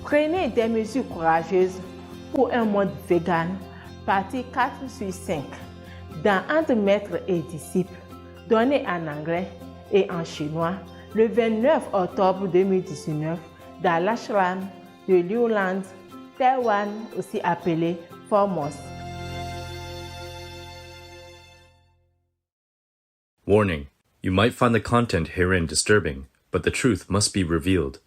Prenez des mesures courageuses pour un monde vegan. Partie 4/5. Dans Entre maître et disciple, donné en anglais et en chinois, le 29 octobre 2019, dans l'ashram de Liuland, Taïwan, aussi appelé Formos. Warning: you might find the content herein disturbing, but the truth must be revealed.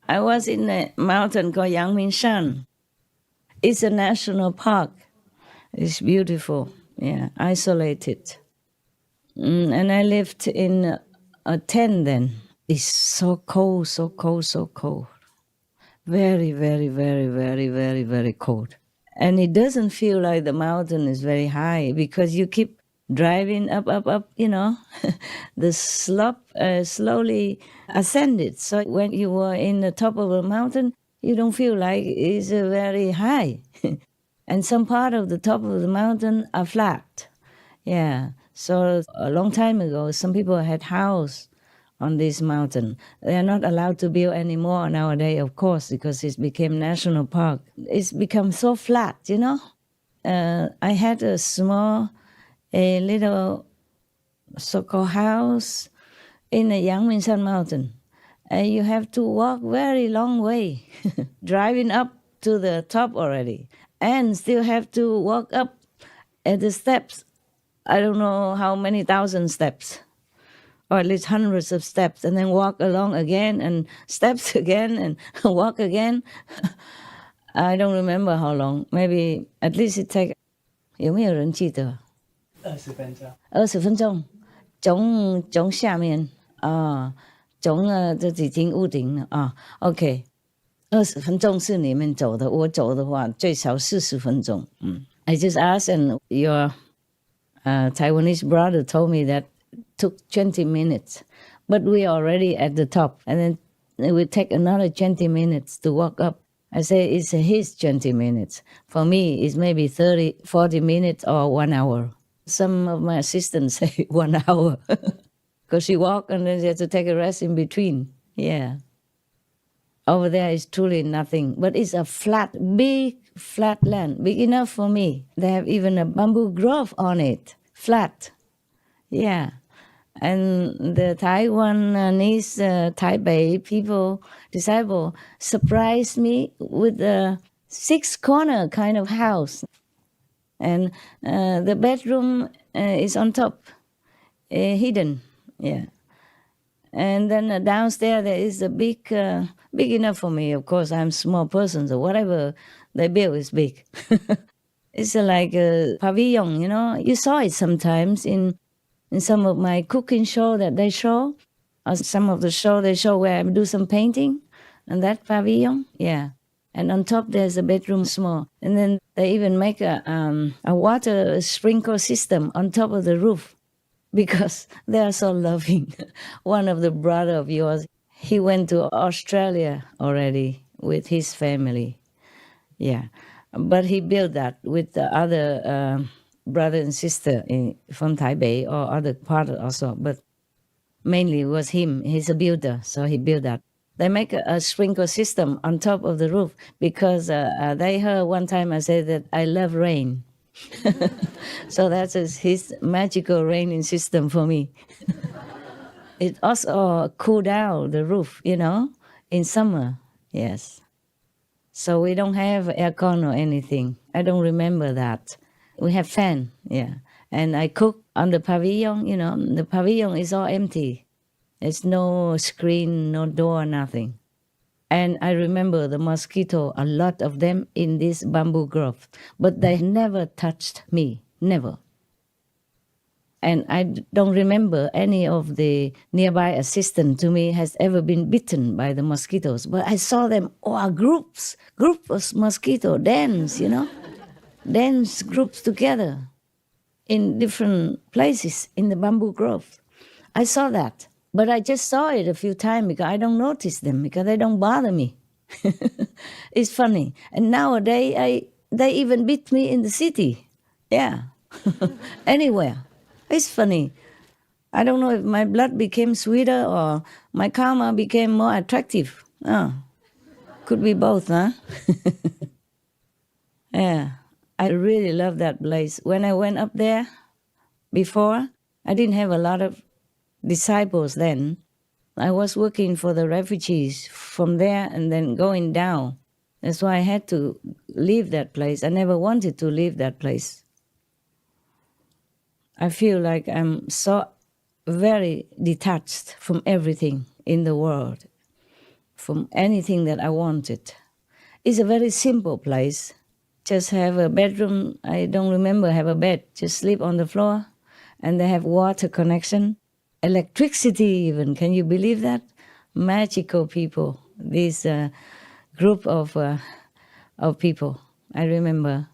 I was in a mountain called Yangmingshan. It's a national park. It's beautiful, yeah, isolated. And I lived in a tent then. It's so cold, so cold, so cold. Very, very, very, very, very, very cold. And it doesn't feel like the mountain is very high because you keep driving up, up, up, you know. The slope slowly ascended. So when you were in the top of a mountain, you don't feel like it's very high. And some part of the top of the mountain are flat. Yeah. So a long time ago, some people had house on this mountain. They are not allowed to build anymore nowadays, of course, because it's became national park. It's become so flat, you know. I had a little so-called house in the Yangmingshan mountain. And you have to walk very long way, driving up to the top already, and still have to walk up at the steps. I don't know how many thousand steps, or at least hundreds of steps, and then walk along again, and steps again, and walk again. I don't remember how long. Maybe at least it take. 有没有人记得？20分钟。20分钟，从下面啊，从这已经屋顶了啊。OK，20分钟是你们走的，我走的话最少40分钟。I just asked, and your Taiwanese brother told me that took 20 minutes, but we are already at the top, and then it will take another 20 minutes to walk up. I say it's his 20 minutes. For me, it's maybe 30, 40 minutes or 1 hour. Some of my assistants say 1 hour because she walk and then she has to take a rest in between. Yeah. Over there is truly nothing, but it's a big flat land, big enough for me. They have even a bamboo grove on it, flat. Yeah. And the Taiwanese, Taipei disciple surprised me with a 6-corner kind of house. And the bedroom is on top, hidden, yeah. And then downstairs there is a big enough for me. Of course, I'm a small person, so whatever they build is big. It's like a pavilion, you know. You saw it sometimes in some of my cooking show that they show, or some of the show they show where I do some painting, and that pavilion, yeah. And on top there's a bedroom small, and then they even make a water sprinkle system on top of the roof, because they are so loving. One of the brother of yours, he went to Australia already with his family, yeah. But he built that with the other brother and sister from Taipei or other part also, but mainly it was him. He's a builder, so he built that. They make a sprinkler system on top of the roof because they heard one time I said that I love rain. So that's his magical raining system for me. It also cool down the roof, you know, in summer, yes. So we don't have aircon or anything. I don't remember that. We have fan, yeah. And I cook on the pavilion, you know. The pavilion is all empty. There's no screen, no door, nothing. And I remember the mosquito, a lot of them in this bamboo grove. But they never touched me, never. And I don't remember any of the nearby assistant to me has ever been bitten by the mosquitoes. But I saw them, group of mosquito dance, you know. Dance groups together in different places in the bamboo grove. I saw that. But I just saw it a few times because I don't notice them, because they don't bother me. It's funny. And nowadays, they even beat me in the city. Yeah. Anywhere. It's funny. I don't know if my blood became sweeter or my karma became more attractive. Oh, could be both, huh? Yeah. I really love that place. When I went up there before, I didn't have a lot of disciples then. I was working for the refugees from there and then going down. That's why I had to leave that place. I never wanted to leave that place. I feel like I'm so very detached from everything in the world, from anything that I wanted. It's a very simple place. Just have a bedroom. I don't remember have a bed. Just sleep on the floor. And they have water connection. Electricity even. Can you believe that? Magical people. This group of people. I remember.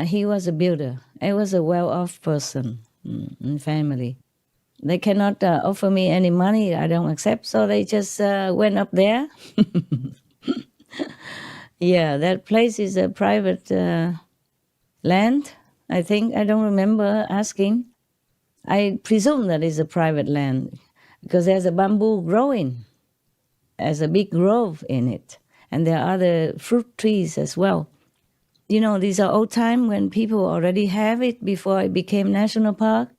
He was a builder. I was a well-off person in family. They cannot offer me any money. I don't accept. So they just went up there. Yeah, that place is a private land, I think. I don't remember asking. I presume that is a private land because there's a bamboo growing. There's a big grove in it. And there are other fruit trees as well. You know, these are old time when people already have it before it became national park.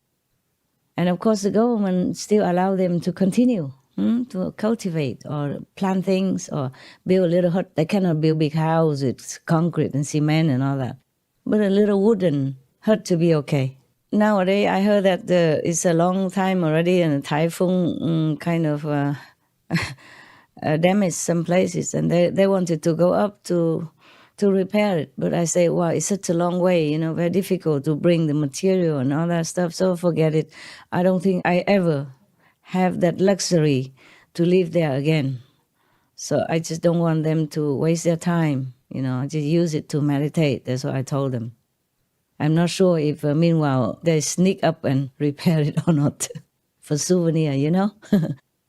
And of course the government still allow them to continue to cultivate or plant things or build a little hut. They cannot build big house with concrete and cement and all that. But a little wooden hut to be okay. Nowadays I heard that it's a long time already and a typhoon kind of damaged some places and they wanted to go up to repair it. But I say, wow, it's such a long way, you know, very difficult to bring the material and all that stuff. So forget it. I don't think I ever have that luxury to live there again. So I just don't want them to waste their time, you know, just use it to meditate. That's what I told them. I'm not sure if meanwhile they sneak up and repair it or not for souvenir, you know.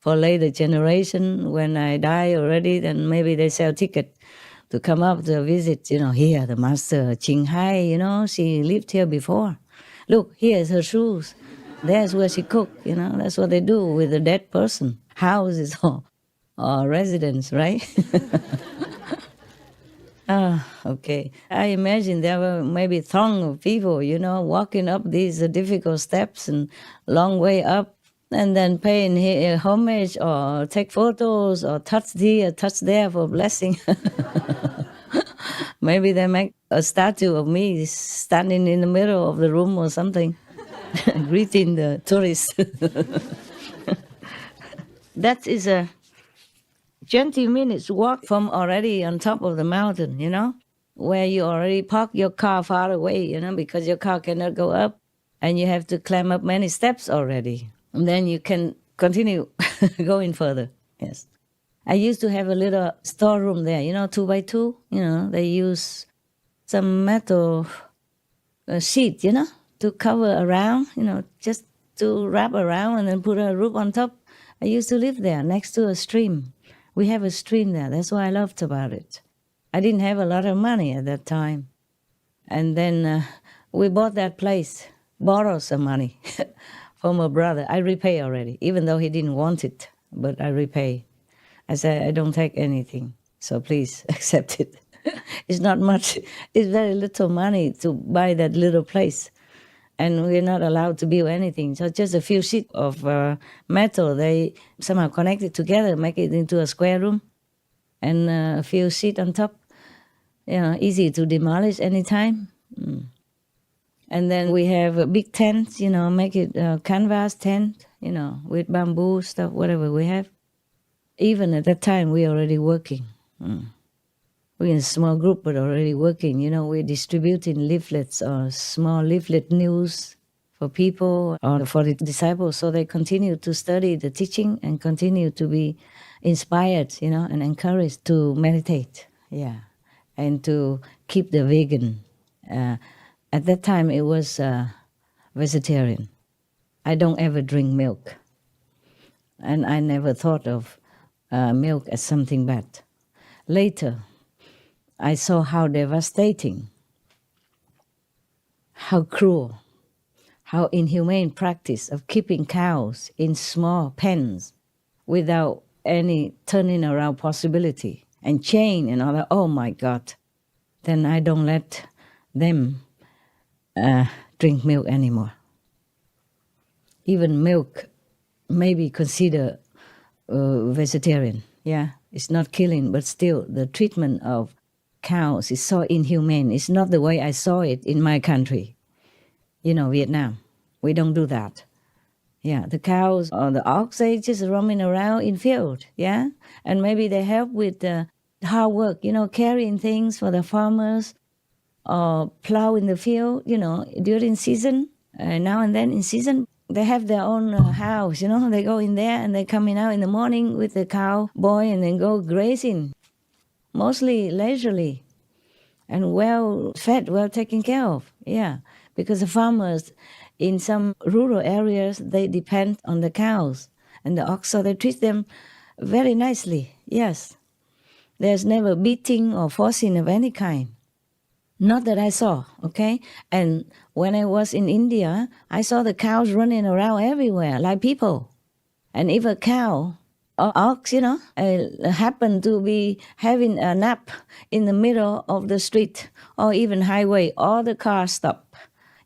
For later generation, when I die already, then maybe they sell ticket to come up to visit, you know, here, the master Thanh Hải, you know, she lived here before. Look, here's her shoes. There's where she cooked, you know, that's what they do with a dead person. Houses or residence, right? Okay. I imagine there were maybe throng of people, you know, walking up these difficult steps and long way up and then paying homage or take photos or touch here, touch there for blessing. Maybe they make a statue of me standing in the middle of the room or something, greeting the tourists. That is a 20 minutes walk from already on top of the mountain, you know, where you already park your car far away, you know, because your car cannot go up and you have to climb up many steps already. And then you can continue going further, yes. I used to have a little storeroom there, you know, 2x2, you know, they use some metal sheet, you know, to cover around, you know, just to wrap around and then put a roof on top. I used to live there next to a stream. We have a stream there. That's what I loved about it. I didn't have a lot of money at that time. And then we bought that place, borrowed some money from a brother. I repay already, even though he didn't want it, but I repay. I said, I don't take anything, so please accept it. It's not much. It's very little money to buy that little place. And we're not allowed to build anything. So just a few sheets of metal, they somehow connect it together, make it into a square room, and a few sheets on top. You know, easy to demolish anytime. And then we have a big tent, you know, make it a canvas tent, you know, with bamboo stuff, whatever we have. Even at that time, we're already working. We're in a small group, but already working. You know, we're distributing leaflets or small leaflet news for people or for the disciples, so they continue to study the teaching and continue to be inspired, you know, and encouraged to meditate, yeah, and to keep the vegan. At that time, it was vegetarian. I don't ever drink milk, and I never thought of milk as something bad. Later, I saw how devastating, how cruel, how inhumane practice of keeping cows in small pens without any turning around possibility and chain and all that. Oh my God. Then I don't let them drink milk anymore. Even milk may be considered vegetarian. Yeah, it's not killing, but still the treatment of cows is so inhumane. It's not the way I saw it in my country. Vietnam. We don't do that. Yeah, the cows or the ox, they just roaming around in field, yeah? And maybe they help with the hard work, carrying things for the farmers or plow in the field, during season, now and then in season. They have their own house, they go in there and they coming out in the morning with the cow boy and then go grazing, mostly leisurely and well fed, well taken care of, yeah. Because the farmers in some rural areas, they depend on the cows and the ox, so they treat them very nicely, yes. There's never beating or forcing of any kind. Not that I saw, okay? And when I was in India, I saw the cows running around everywhere like people. And if a cow or ox, happen to be having a nap in the middle of the street or even highway, all the cars stop.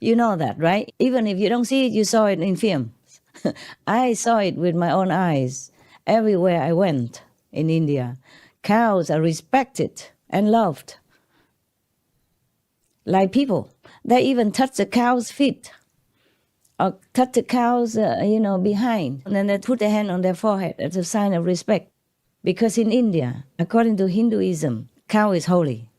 You know that, right? Even if you don't see it, you saw it in films. I saw it with my own eyes everywhere I went in India. Cows are respected and loved like people. They even touch the cow's feet or touch the cow's, behind. And then they put their hand on their forehead as a sign of respect. Because in India, according to Hinduism, cow is holy.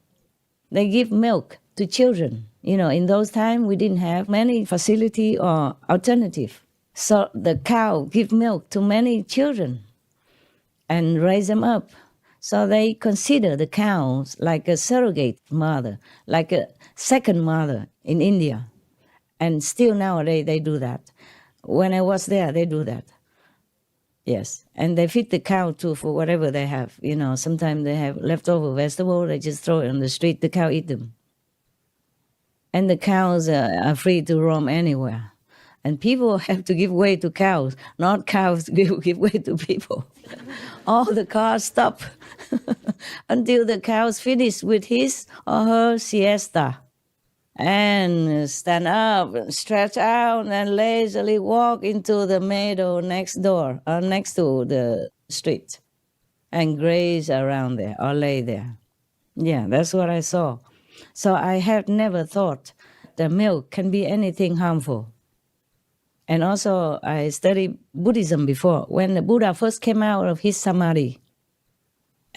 They give milk to children. In those times, we didn't have many facility or alternative. So the cow give milk to many children and raise them up. So they consider the cows like a surrogate mother, like a second mother in India. And still nowadays they do that. When I was there, they do that. Yes. And they feed the cow too for whatever they have. Sometimes they have leftover vegetable, they just throw it on the street, the cow eat them. And the cows are free to roam anywhere. And people have to give way to cows, not cows give way to people. All the cars stop until the cows finish with his or her siesta and stand up, and stretch out, and lazily walk into the meadow next door or next to the street and graze around there or lay there. Yeah, that's what I saw. So I have never thought that milk can be anything harmful. And also, I studied Buddhism before. When the Buddha first came out of his samadhi,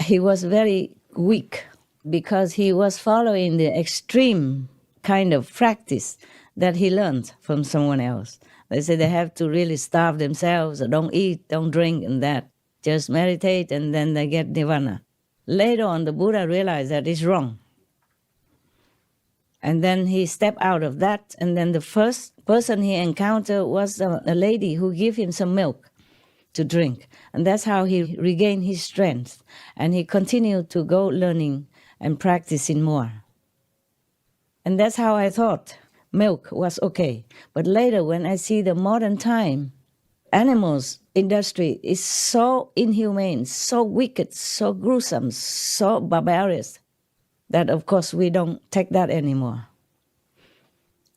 he was very weak because he was following the extreme kind of practice that he learned from someone else. They say they have to really starve themselves, or don't eat, don't drink, and that. Just meditate, and then they get nirvana. Later on, the Buddha realized that it's wrong. And then he stepped out of that, and then the first person he encountered was a lady who gave him some milk to drink. And that's how he regained his strength. And he continued to go learning and practicing more. And that's how I thought milk was okay. But later, when I see the modern time, animals industry is so inhumane, so wicked, so gruesome, so barbarous, that of course we don't take that anymore.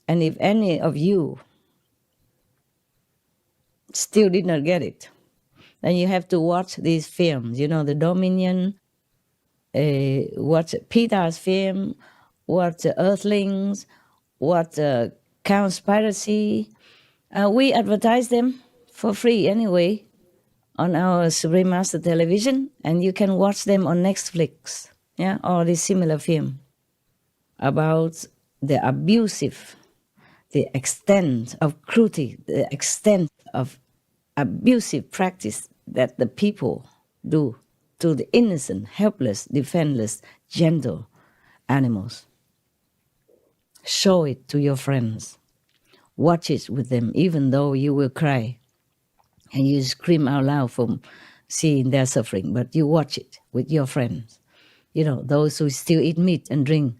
And if any of you still did not get it, then you have to watch these films, the Dominion, watch Peter's film, watch Earthlings, watch Cowspiracy. We advertise them for free anyway on our Supreme Master Television, and you can watch them on Netflix, or this similar film about the extent of cruelty, the extent of abusive practice that the people do to the innocent, helpless, defenseless, gentle animals. Show it to your friends. Watch it with them, even though you will cry and you scream out loud from seeing their suffering, but you watch it with your friends. You know, those who still eat meat and drink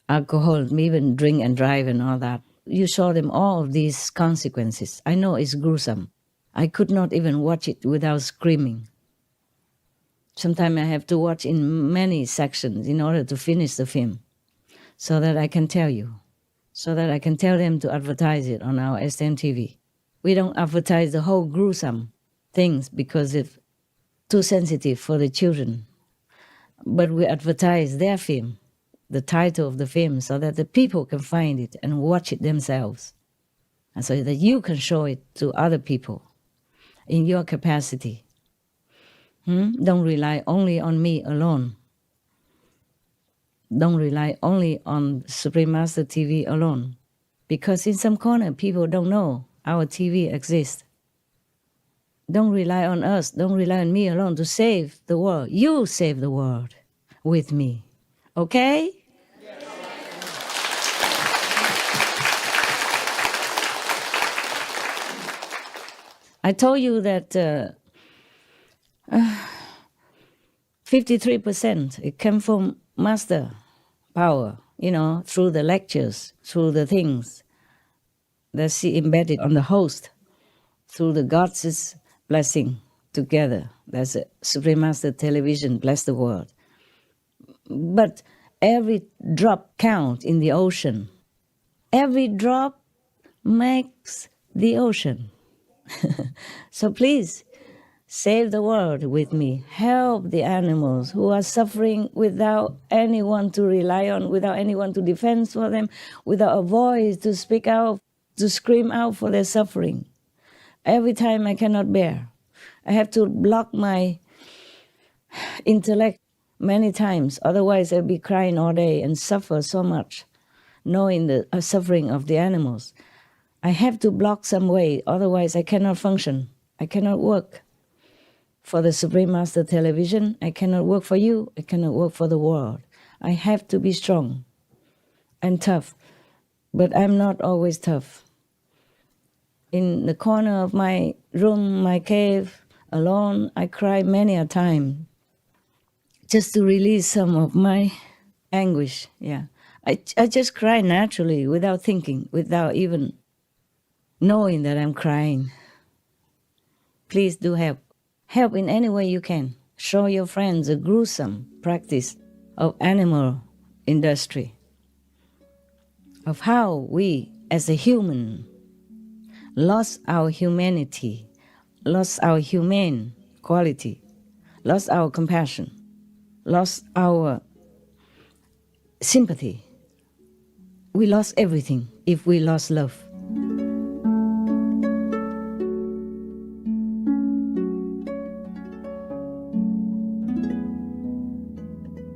alcohol, even drink and drive and all that. You show them all of these consequences. I know it's gruesome. I could not even watch it without screaming. Sometimes I have to watch in many sections in order to finish the film, so that I can tell you, so that I can tell them to advertise it on our STN TV. We don't advertise the whole gruesome things because it's too sensitive for the children. But we advertise their film, the title of the film, so that the people can find it and watch it themselves. And so that you can show it to other people in your capacity. Don't rely only on me alone. Don't rely only on Supreme Master TV alone. Because in some corner, people don't know our TV exists. Don't rely on us. Don't rely on me alone to save the world. You save the world with me. Okay? Yes. I told you that 53% it came from master power, you know, through the lectures, through the things that she embedded on the host, through the God's blessing together. That's a Supreme Master Television, bless the world. But every drop counts in the ocean. Every drop makes the ocean. So please, save the world with me. Help the animals who are suffering without anyone to rely on, without anyone to defend for them, without a voice to speak out, to scream out for their suffering. Every time I cannot bear. I have to block my intellect many times. Otherwise, I'll be crying all day and suffer so much, knowing the suffering of the animals. I have to block some way. Otherwise, I cannot function. I cannot work for the Supreme Master Television. I cannot work for you. I cannot work for the world. I have to be strong and tough. But I'm not always tough. In the corner of my room, my cave, alone, I cry many a time just to release some of my anguish. Yeah, I just cry naturally without thinking, without even knowing that I'm crying. Please do help. Help in any way you can. Show your friends a gruesome practice of animal industry, of how we as a human lost our humanity, lost our humane quality, lost our compassion, lost our sympathy. We lost everything if we lost love.